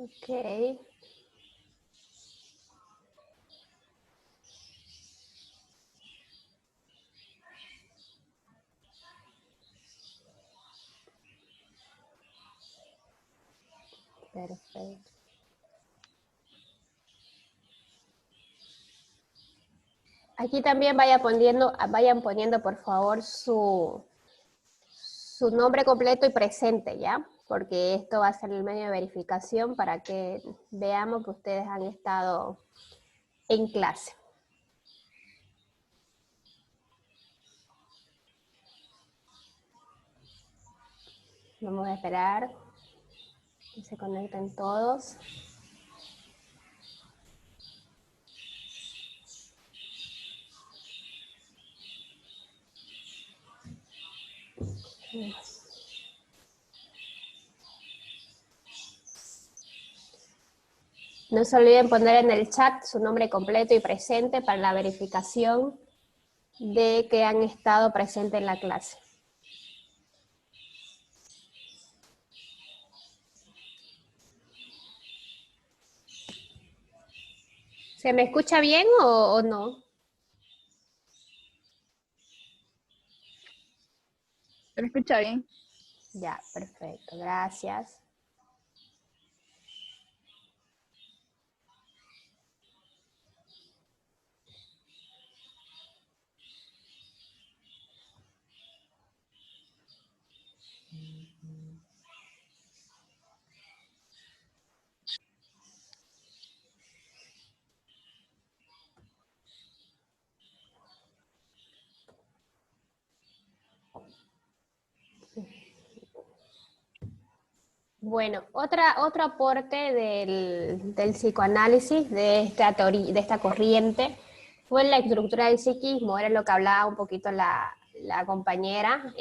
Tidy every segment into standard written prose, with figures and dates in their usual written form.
Ok. Perfecto. Aquí también vayan poniendo por favor su nombre completo y presente, ¿ya? Porque esto va a ser el medio de verificación para que veamos que ustedes han estado en clase. Vamos a esperar que se conecten todos. No se olviden poner en el chat su nombre completo y presente para la verificación de que han estado presentes en la clase. ¿Se me escucha bien o no? ¿Se me escucha bien? Ya, perfecto, gracias. Bueno, otro aporte del psicoanálisis de esta corriente fue la estructura del psiquismo, era lo que hablaba un poquito la compañera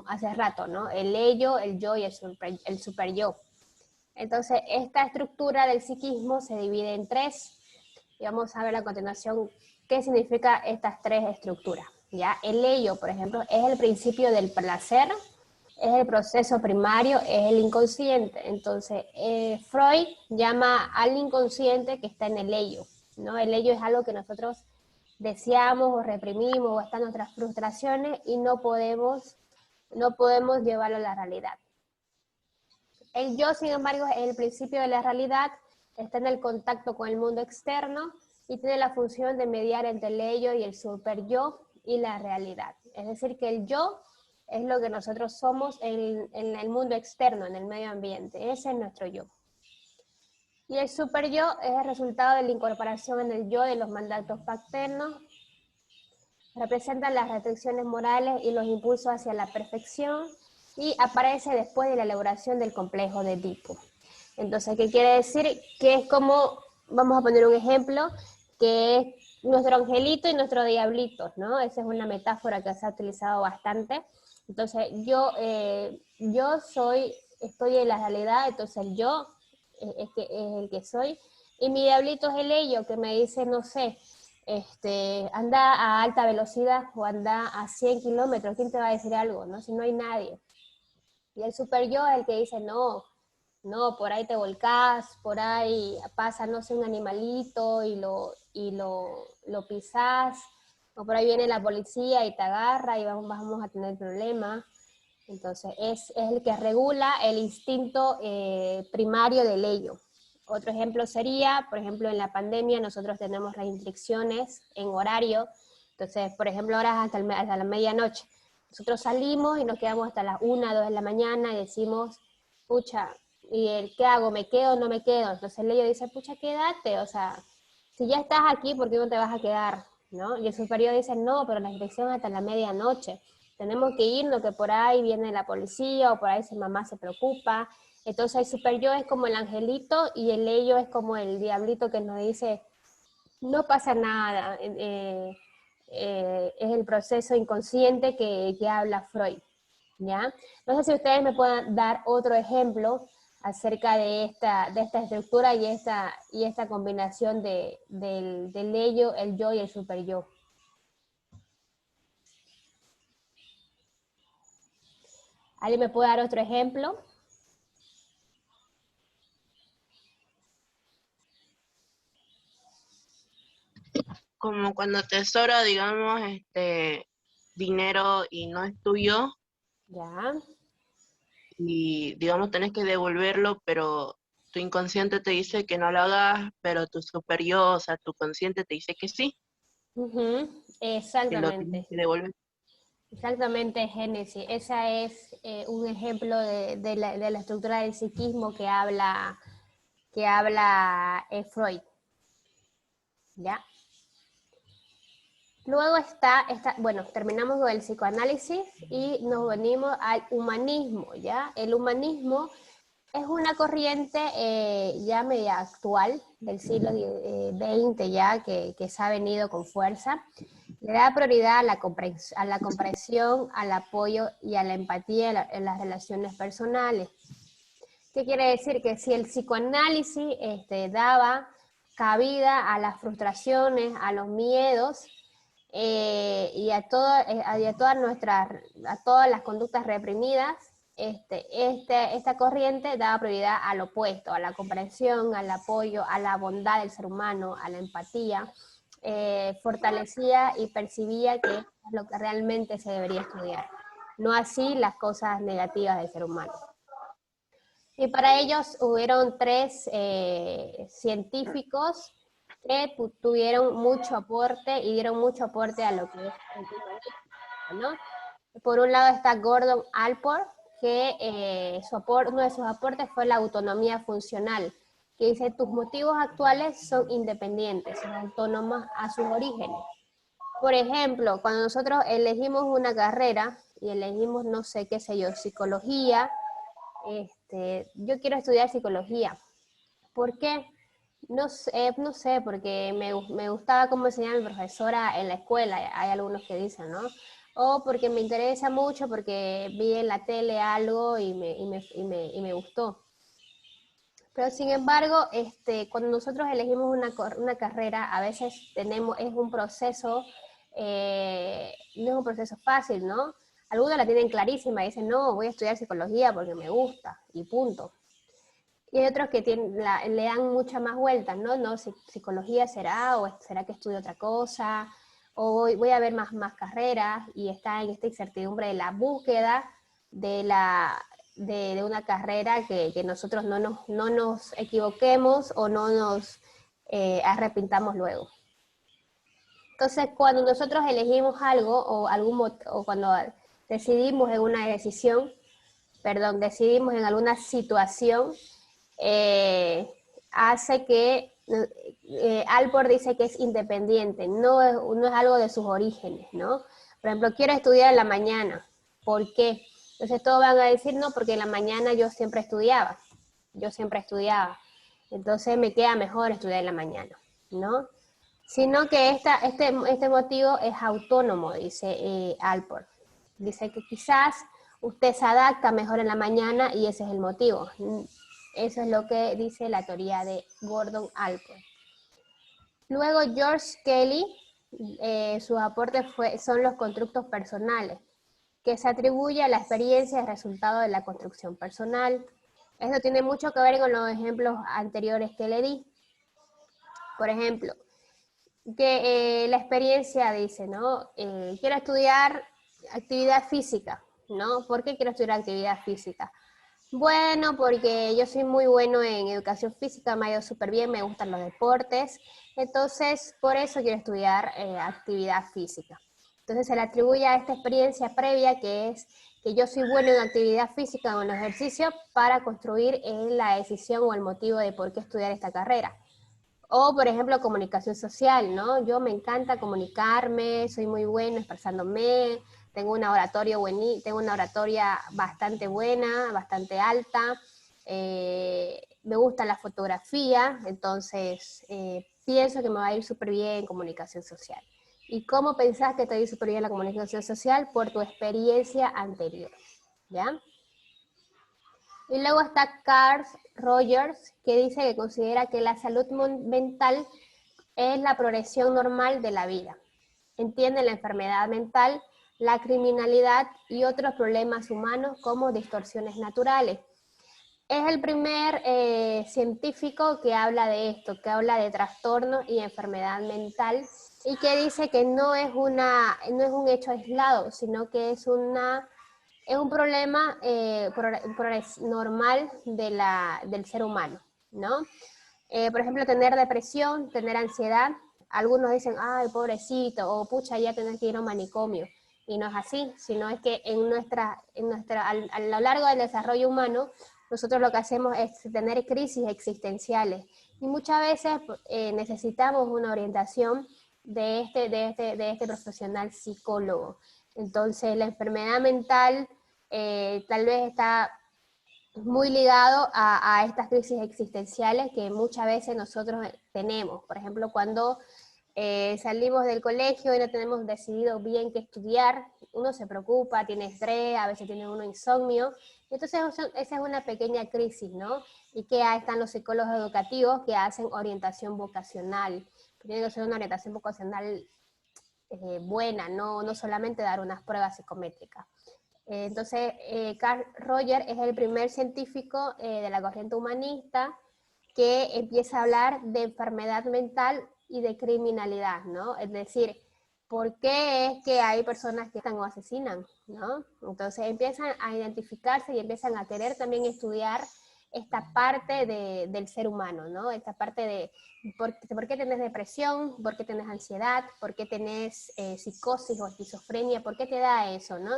hace rato, ¿no? El ello, el yo y el super yo. Entonces, esta estructura del psiquismo se divide en tres, y vamos a ver a continuación qué significa estas tres estructuras. ¿Ya? El ello, por ejemplo, es el principio del placer, es el proceso primario, es el inconsciente. Entonces, Freud llama al inconsciente que está en el ello, ¿no? El ello es algo que nosotros deseamos o reprimimos o están nuestras frustraciones y no podemos llevarlo a la realidad. El yo, sin embargo, es el principio de la realidad, está en el contacto con el mundo externo y tiene la función de mediar entre el ello y el super yo y la realidad. Es decir, que el yo es lo que nosotros somos en el mundo externo, en el medio ambiente. Ese es nuestro yo. Y el super yo es el resultado de la incorporación en el yo de los mandatos paternos. Representan las restricciones morales y los impulsos hacia la perfección y aparece después de la elaboración del complejo de Edipo. Entonces, ¿qué quiere decir? Que es como, vamos a poner un ejemplo, que es nuestro angelito y nuestro diablito, ¿no? Esa es una metáfora que se ha utilizado bastante. Entonces, yo estoy en la realidad, entonces el yo es el que soy, y mi diablito es el ello, que me dice, no sé, anda a alta velocidad o anda a 100 kilómetros, ¿quién te va a decir algo? ¿No? Si no hay nadie. Y el super yo es el que dice, no, por ahí te volcás, por ahí pasa, no sé, un animalito lo pisás, o por ahí viene la policía y te agarra y vamos a tener problemas. Entonces, es el que regula el instinto primario del ello. Otro ejemplo sería, por ejemplo, en la pandemia nosotros tenemos restricciones en horario, entonces, por ejemplo, ahora hasta la medianoche. Nosotros salimos y nos quedamos hasta las 1, 2 de la mañana y decimos, pucha, ¿y qué hago? ¿Me quedo o no me quedo? Entonces el ello dice, pucha, quédate, o sea, si ya estás aquí, ¿por qué no te vas a quedar? ¿No? Y el superior dice, no, pero la restricción hasta la medianoche. Tenemos que irnos, que por ahí viene la policía o por ahí su mamá se preocupa. Entonces el super yo es como el angelito y el ello es como el diablito que nos dice, no pasa nada. Es el proceso inconsciente que habla Freud. ¿Ya? No sé si ustedes me pueden dar otro ejemplo acerca de esta estructura y esta combinación del ello, el yo y el super yo. ¿Alguien me puede dar otro ejemplo? como cuando te sobra, digamos, dinero y no es tuyo, ¿Ya? y digamos tenés que devolverlo, pero tu inconsciente te dice que no lo hagas, pero tu superior, o sea, tu consciente te dice que sí, Ujú, que lo tienes exactamente. que devolver. Exactamente, Génesis. Esa es un ejemplo de la estructura del psiquismo que habla Freud, ¿ya? Luego bueno, terminamos con el psicoanálisis y nos venimos al humanismo, ¿ya? El humanismo es una corriente ya media actual del siglo XX ya que se ha venido con fuerza. Le da prioridad a la comprensión, al apoyo y a la empatía en las relaciones personales. ¿Qué quiere decir? Que si el psicoanálisis daba cabida a las frustraciones, a los miedos y a todas las conductas reprimidas, esta corriente daba prioridad al opuesto, a la comprensión, al apoyo, a la bondad del ser humano, a la empatía, fortalecía y percibía que es lo que realmente se debería estudiar, no así las cosas negativas del ser humano. Y para ellos hubieron tres científicos que tuvieron mucho aporte y dieron mucho aporte a lo que es el humanismo, ¿no? Por un lado está Gordon Allport, que uno de sus aportes fue la autonomía funcional, que dice, tus motivos actuales son independientes, son autónomos a sus orígenes. Por ejemplo, cuando nosotros elegimos una carrera y elegimos, no sé, qué sé yo, psicología, yo quiero estudiar psicología. ¿Por qué? No sé, porque me gustaba cómo enseñaba mi profesora en la escuela, hay algunos que dicen, ¿no? O porque me interesa mucho, porque vi en la tele algo y me gustó. Pero sin embargo, cuando nosotros elegimos una carrera, a veces es un proceso, no es un proceso fácil, ¿no? Algunos la tienen clarísima y dicen, no, voy a estudiar psicología porque me gusta, y punto. Y hay otros que le dan muchas más vueltas, ¿no? No, psicología será, o será que estudio otra cosa, o voy a ver más carreras, y está en esta incertidumbre de la búsqueda de, de una carrera que nosotros no nos equivoquemos o no nos arrepintamos luego. Entonces, cuando nosotros elegimos algo o cuando decidimos en una decisión, decidimos en alguna situación, hace que Allport dice que es independiente, no es algo de sus orígenes, ¿no? Por ejemplo, quiero estudiar en la mañana. ¿Por qué? Entonces todos van a decir, no, porque en la mañana yo siempre estudiaba. Entonces me queda mejor estudiar en la mañana, ¿no? Sino que este motivo es autónomo, dice Allport. Dice que quizás usted se adapta mejor en la mañana y ese es el motivo. Eso es lo que dice la teoría de Gordon Allport. Luego George Kelly, sus aportes son los constructos personales, que se atribuye a la experiencia y resultado de la construcción personal. Esto tiene mucho que ver con los ejemplos anteriores que le di. Por ejemplo, que la experiencia dice, ¿no? Quiero estudiar actividad física, ¿no? ¿Por qué quiero estudiar actividad física? Bueno, porque yo soy muy bueno en educación física, me ha ido súper bien, me gustan los deportes, entonces por eso quiero estudiar actividad física. Entonces se le atribuye a esta experiencia previa que es que yo soy bueno en actividad física o en ejercicio para construir la decisión o el motivo de por qué estudiar esta carrera. O, por ejemplo, comunicación social, ¿no? Yo me encanta comunicarme, soy muy buena expresándome, tengo tengo una oratoria bastante buena, bastante alta, me gusta la fotografía, entonces pienso que me va a ir súper bien en comunicación social. ¿Y cómo pensás que te va a ir súper bien en la comunicación social? Por tu experiencia anterior, ¿ya? Y luego está Carl Rogers, que dice que considera que la salud mental es la progresión normal de la vida. Entiende la enfermedad mental, la criminalidad y otros problemas humanos como distorsiones naturales. Es el primer científico que habla de esto, que habla de trastorno y enfermedad mental y que dice que no es un hecho aislado, sino que es un problema normal del ser humano, ¿no? Por ejemplo, tener depresión, tener ansiedad. Algunos dicen, ay, pobrecito, o pucha, ya tener que ir a un manicomio. Y no es así, sino es que a lo largo del desarrollo humano, nosotros lo que hacemos es tener crisis existenciales. Y muchas veces necesitamos una orientación de este profesional psicólogo. Entonces, la enfermedad mental tal vez está muy ligado a estas crisis existenciales que muchas veces nosotros tenemos. Por ejemplo, cuando salimos del colegio y no tenemos decidido bien qué estudiar, uno se preocupa, tiene estrés, a veces tiene uno insomnio, y entonces esa es una pequeña crisis, ¿no? Y que ahí están los psicólogos educativos que hacen orientación vocacional, que tiene que ser una orientación vocacional buena, no solamente dar unas pruebas psicométricas. Entonces, Carl Rogers es el primer científico de la corriente humanista que empieza a hablar de enfermedad mental y de criminalidad, ¿no? Es decir, ¿por qué es que hay personas que están o asesinan, ¿no? Entonces empiezan a identificarse y empiezan a querer también estudiar esta parte del ser humano, ¿no? Esta parte de por qué tenés depresión, por qué tenés ansiedad, por qué tenés psicosis o esquizofrenia, por qué te da eso, ¿no?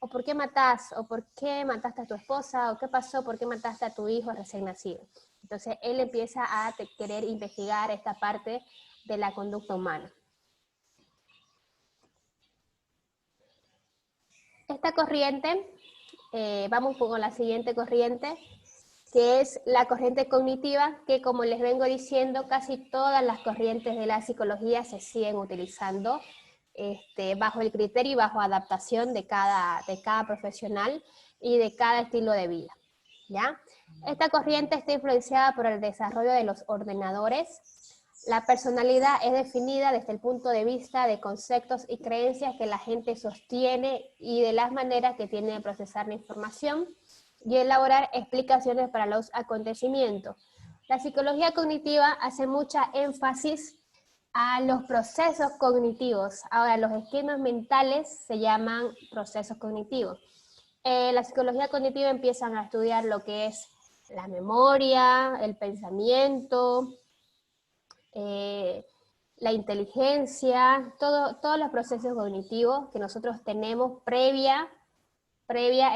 O por qué matás, o por qué mataste a tu esposa, o qué pasó, por qué mataste a tu hijo recién nacido. Entonces él empieza a querer investigar esta parte de la conducta humana. Esta corriente, vamos con la siguiente corriente, que es la corriente cognitiva, que como les vengo diciendo, casi todas las corrientes de la psicología se siguen utilizando bajo el criterio y bajo adaptación de cada profesional y de cada estilo de vida, ¿ya? Esta corriente está influenciada por el desarrollo de los ordenadores. La personalidad es definida desde el punto de vista de conceptos y creencias que la gente sostiene y de las maneras que tiene de procesar la información y elaborar explicaciones para los acontecimientos. La psicología cognitiva hace mucha énfasis a los procesos cognitivos. Ahora, los esquemas mentales se llaman procesos cognitivos. La psicología cognitiva empiezan a estudiar lo que es la memoria, el pensamiento, la inteligencia, todos los procesos cognitivos que nosotros tenemos previa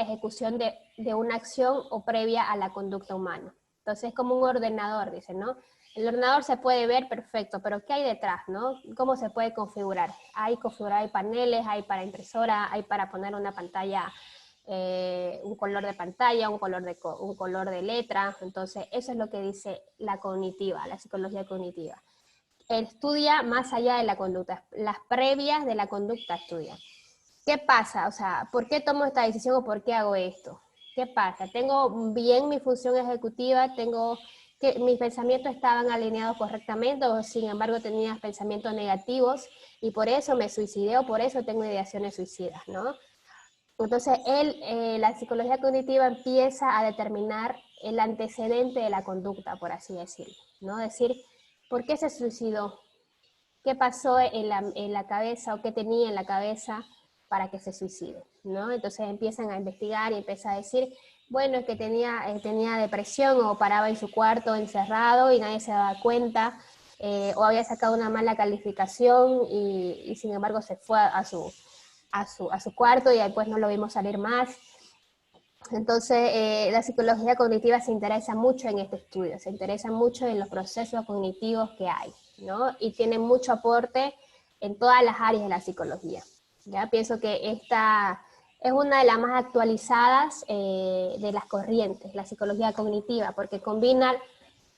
ejecución de una acción o previa a la conducta humana. Entonces es como un ordenador, dicen, ¿no? El ordenador se puede ver perfecto, pero ¿qué hay detrás, no? ¿Cómo se puede configurar? Hay paneles, hay para impresora, hay para poner una pantalla, un color de pantalla, un color de letra. Entonces eso es lo que dice la cognitiva, la psicología cognitiva. Estudia más allá de la conducta, las previas de la conducta estudia. ¿Qué pasa? O sea, ¿por qué tomo esta decisión o por qué hago esto? ¿Qué pasa? ¿Tengo bien mi función ejecutiva? ¿Tengo que mis pensamientos estaban alineados correctamente o sin embargo tenía pensamientos negativos y por eso me suicidé o por eso tengo ideaciones suicidas, ¿no? Entonces, la psicología cognitiva empieza a determinar el antecedente de la conducta, por así decirlo, ¿no? Decir, ¿por qué se suicidó? ¿Qué pasó en la cabeza o qué tenía en la cabeza para que se suicide, ¿no? Entonces empiezan a investigar y empieza a decir, bueno, es que tenía depresión o paraba en su cuarto encerrado y nadie se daba cuenta, o había sacado una mala calificación y sin embargo se fue a su cuarto y después no lo vimos salir más. Entonces, la psicología cognitiva se interesa mucho en este estudio, se interesa mucho en los procesos cognitivos que hay, ¿no? Y tiene mucho aporte en todas las áreas de la psicología. ¿Ya? Pienso que esta es una de las más actualizadas de las corrientes, la psicología cognitiva, porque combina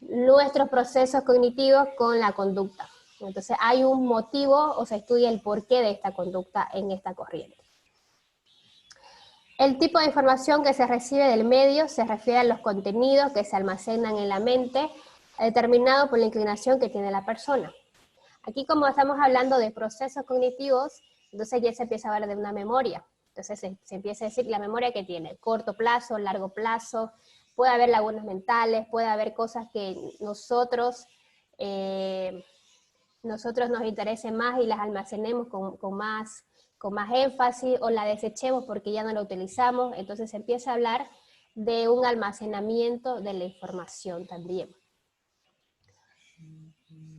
nuestros procesos cognitivos con la conducta. Entonces, hay un motivo o se estudia el porqué de esta conducta en esta corriente. El tipo de información que se recibe del medio se refiere a los contenidos que se almacenan en la mente, determinado por la inclinación que tiene la persona. Aquí, como estamos hablando de procesos cognitivos, entonces ya se empieza a hablar de una memoria. Entonces se empieza a decir la memoria que tiene, corto plazo, largo plazo, puede haber lagunas mentales, puede haber cosas que nosotros nosotros nos interese más y las almacenemos con más énfasis, o la desechemos porque ya no la utilizamos. Entonces se empieza a hablar de un almacenamiento de la información también.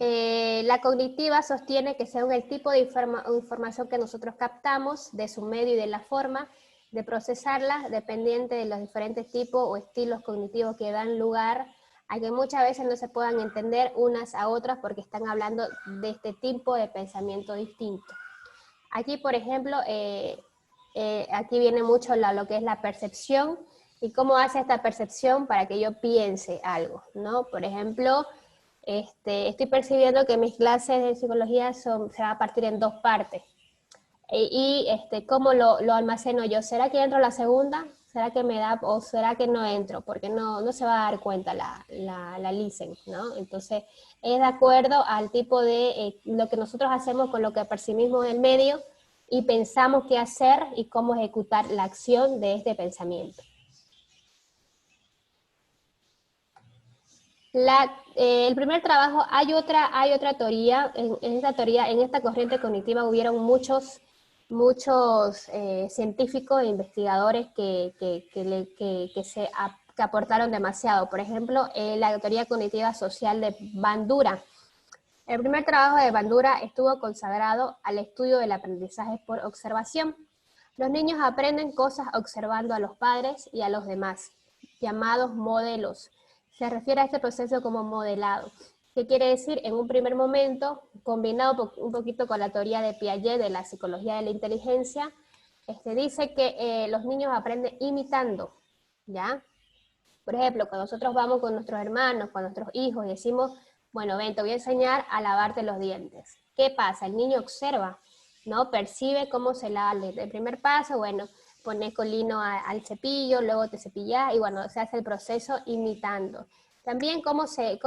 La cognitiva sostiene que según el tipo de información que nosotros captamos, de su medio y de la forma de procesarla, dependiente de los diferentes tipos o estilos cognitivos que dan lugar a que muchas veces no se puedan entender unas a otras porque están hablando de este tipo de pensamiento distinto. Aquí, por ejemplo, aquí viene mucho lo que es la percepción y cómo hace esta percepción para que yo piense algo, ¿no? Por ejemplo, estoy percibiendo que mis clases de psicología se va a partir en dos partes. ¿Cómo lo almaceno yo? ¿Será que entro a la segunda? ¿Será que me da o será que no entro? Porque no se va a dar cuenta la listen, ¿no? Entonces, es de acuerdo al tipo de lo que nosotros hacemos con lo que percibimos en el medio y pensamos qué hacer y cómo ejecutar la acción de este pensamiento. El primer trabajo, hay otra teoría, en esta corriente cognitiva hubieron muchos científicos e investigadores que aportaron demasiado. Por ejemplo, la teoría cognitiva social de Bandura. El primer trabajo de Bandura estuvo consagrado al estudio del aprendizaje por observación. Los niños aprenden cosas observando a los padres y a los demás, llamados modelos. Se refiere a este proceso como modelado. ¿Qué quiere decir? En un primer momento, combinado un poquito con la teoría de Piaget de la psicología de la inteligencia, dice que los niños aprenden imitando, ¿ya? Por ejemplo, cuando nosotros vamos con nuestros hermanos, con nuestros hijos y decimos, bueno, ven, te voy a enseñar a lavarte los dientes. ¿Qué pasa? El niño observa, ¿no? Percibe cómo se lava el primer paso, bueno, pones colino al cepillo, luego te cepillas y bueno, se hace el proceso imitando. También cómo se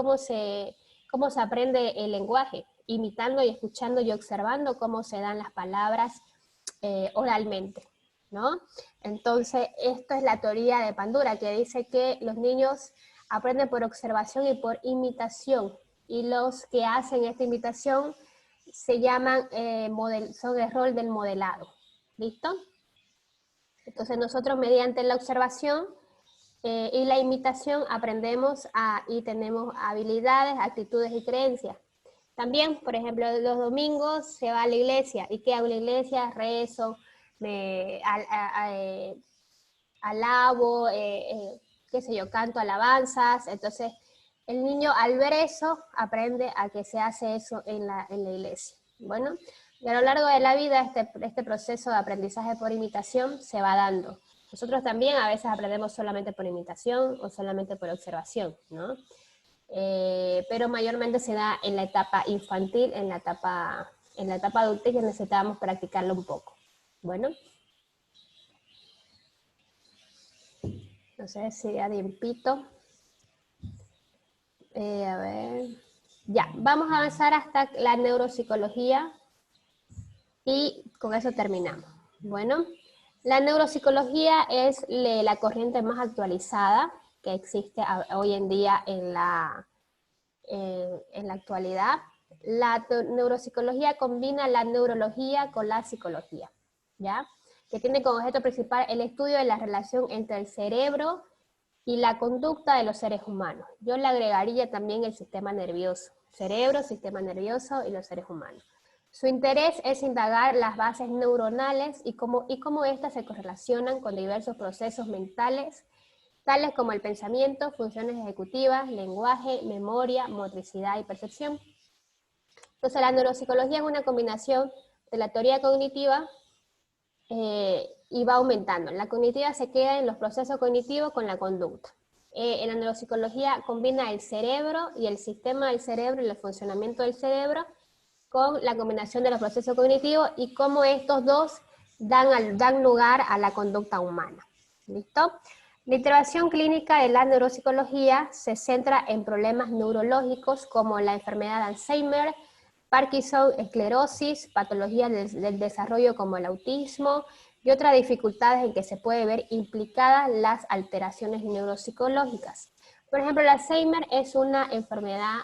aprende el lenguaje, imitando y escuchando y observando cómo se dan las palabras oralmente, ¿no? Entonces, esto es la teoría de Bandura, que dice que los niños aprenden por observación y por imitación, y los que hacen esta imitación se llaman, son el rol del modelado. ¿Listo? Entonces nosotros mediante la observación y la imitación aprendemos y tenemos habilidades, actitudes y creencias. También, por ejemplo, los domingos se va a la iglesia. ¿Y qué hago en la iglesia? Rezo, alabo, qué sé yo, canto alabanzas. Entonces, el niño al ver eso aprende a que se hace eso en la iglesia. Bueno, y a lo largo de la vida este proceso de aprendizaje por imitación se va dando. Nosotros también a veces aprendemos solamente por imitación o solamente por observación, ¿no? Pero mayormente se da en la etapa infantil, en la etapa adulta, que necesitamos practicarlo un poco. Bueno. No sé si ya tiempito. A ver. Ya, vamos a avanzar hasta la neuropsicología y con eso terminamos. Bueno, la neuropsicología es la corriente más actualizada que existe hoy en día en la actualidad. La neuropsicología combina la neurología con la psicología, ¿ya? Que tiene como objeto principal el estudio de la relación entre el cerebro y la conducta de los seres humanos. Yo le agregaría también el sistema nervioso, cerebro, sistema nervioso y los seres humanos. Su interés es indagar las bases neuronales y cómo éstas se correlacionan con diversos procesos mentales, tales como el pensamiento, funciones ejecutivas, lenguaje, memoria, motricidad y percepción. Entonces, la neuropsicología es una combinación de la teoría cognitiva y va aumentando. La cognitiva se queda en los procesos cognitivos con la conducta. En la neuropsicología combina el cerebro y el sistema del cerebro y el funcionamiento del cerebro con la combinación de los procesos cognitivos y cómo estos dos dan lugar a la conducta humana. ¿Listo? La intervención clínica de la neuropsicología se centra en problemas neurológicos como la enfermedad de Alzheimer, Parkinson, esclerosis, patologías del desarrollo como el autismo y otras dificultades en que se puede ver implicadas las alteraciones neuropsicológicas. Por ejemplo, el Alzheimer es una enfermedad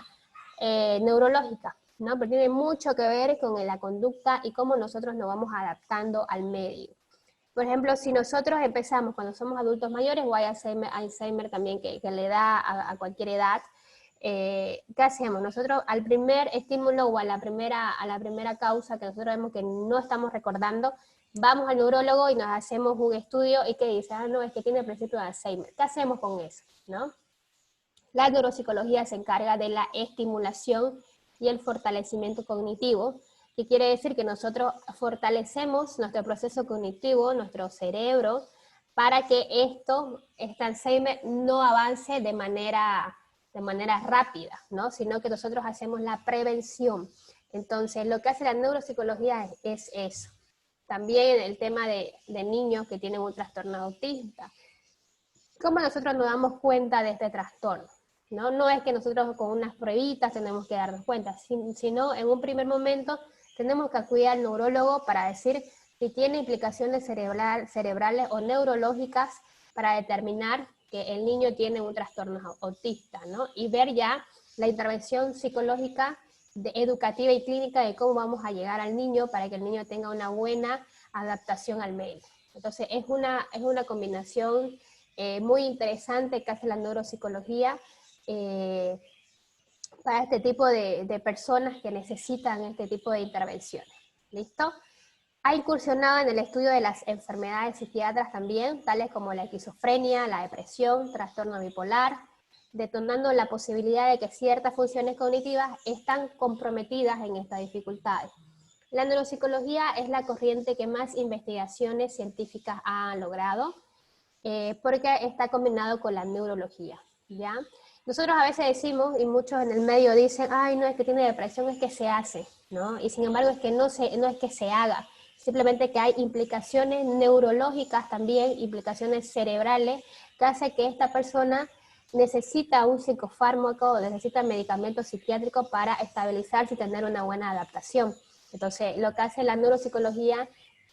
neurológica. ¿no? Pero tiene mucho que ver con la conducta y cómo nosotros nos vamos adaptando al medio. Por ejemplo, si nosotros empezamos cuando somos adultos mayores, o hay Alzheimer también que le da a cualquier edad, ¿qué hacemos? Nosotros al primer estímulo o a la primera causa que nosotros vemos que no estamos recordando, vamos al neurólogo y nos hacemos un estudio y que dice, ah, no, es que tiene el principio de Alzheimer. ¿Qué hacemos con eso? ¿No? La neuropsicología se encarga de la estimulación y el fortalecimiento cognitivo, que quiere decir que nosotros fortalecemos nuestro proceso cognitivo, nuestro cerebro, para que este Alzheimer no avance de manera rápida, ¿no? Sino que nosotros hacemos la prevención. Entonces, lo que hace la neuropsicología es eso. También el tema de niños que tienen un trastorno autista. ¿Cómo nosotros nos damos cuenta de este trastorno? No es que nosotros con unas pruebitas tenemos que darnos cuenta, sino en un primer momento tenemos que acudir al neurólogo para decir si tiene implicaciones cerebrales o neurológicas para determinar que el niño tiene un trastorno autista, ¿no? Y ver ya la intervención psicológica, educativa y clínica de cómo vamos a llegar al niño para que el niño tenga una buena adaptación al medio. Entonces es una combinación muy interesante que hace la neuropsicología para este tipo de personas que necesitan este tipo de intervenciones. ¿Listo? Ha incursionado en el estudio de las enfermedades psiquiátricas también, tales como la esquizofrenia, la depresión, trastorno bipolar, detonando la posibilidad de que ciertas funciones cognitivas están comprometidas en estas dificultades. La neuropsicología es la corriente que más investigaciones científicas ha logrado, porque está combinado con la neurología, ¿ya? Nosotros a veces decimos, y muchos en el medio dicen, ay, no, es que tiene depresión, es que se hace, ¿no? Y sin embargo es que no es que se haga, simplemente que hay implicaciones neurológicas también, implicaciones cerebrales, que hace que esta persona necesita un psicofármaco o necesita medicamento psiquiátrico para estabilizarse y tener una buena adaptación. Entonces, lo que hace la neuropsicología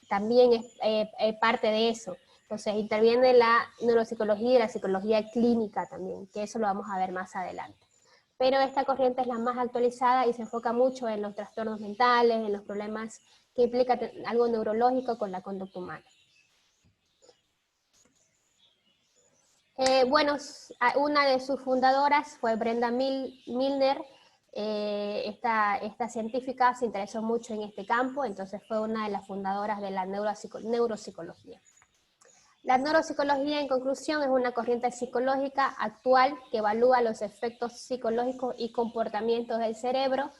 también es parte de eso. Entonces, interviene la neuropsicología y la psicología clínica también, que eso lo vamos a ver más adelante. Pero esta corriente es la más actualizada y se enfoca mucho en los trastornos mentales, en los problemas que implican algo neurológico con la conducta humana. Bueno, una de sus fundadoras fue Brenda Milner. Esta científica se interesó mucho en este campo, entonces fue una de las fundadoras de la neuropsicología. La neuropsicología, en conclusión, es una corriente psicológica actual que evalúa los efectos psicológicos y comportamientos del cerebro,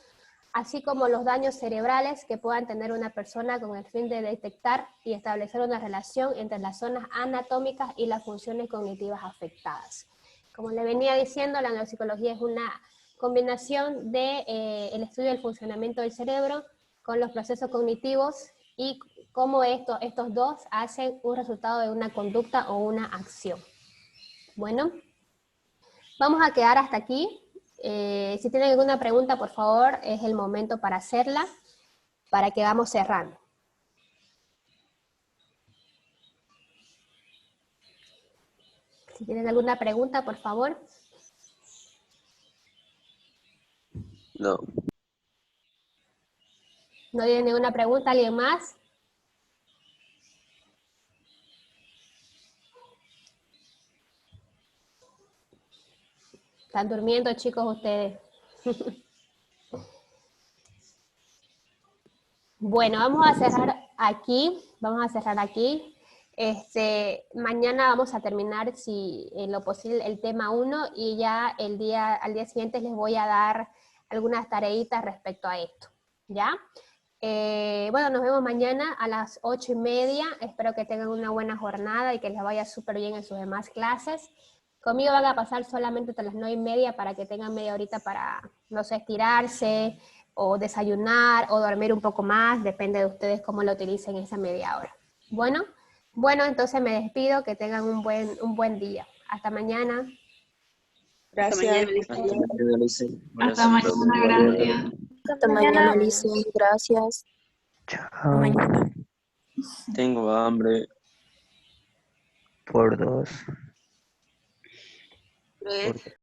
así como los daños cerebrales que puedan tener una persona con el fin de detectar y establecer una relación entre las zonas anatómicas y las funciones cognitivas afectadas. Como le venía diciendo, la neuropsicología es una combinación de el estudio del funcionamiento del cerebro con los procesos cognitivos y cómo estos dos hacen un resultado de una conducta o una acción. Bueno, vamos a quedar hasta aquí. Si tienen alguna pregunta, por favor, es el momento para hacerla, para que vamos cerrando. Si tienen alguna pregunta, por favor. No. ¿No tienen ninguna pregunta? ¿Alguien más? ¿Están durmiendo, chicos, ustedes? Bueno, vamos a cerrar aquí. Mañana vamos a terminar, si en lo posible, el tema 1 y ya al día siguiente les voy a dar algunas tareitas respecto a esto, ¿ya? Bueno, nos vemos mañana a las 8:30. Espero que tengan una buena jornada y que les vaya súper bien en sus demás clases. Conmigo van a pasar solamente hasta las 9:30 para que tengan media horita para, no sé, estirarse, o desayunar, o dormir un poco más, depende de ustedes cómo lo utilicen esa media hora. Bueno, entonces me despido, que tengan un buen día. Hasta mañana. Hasta mañana, Hasta mañana, Alicia. Hasta Gracias, mañana, profe. gracias. Hasta mañana, Alicia. Gracias. Hasta mañana. Tengo hambre. Por 2. Tres.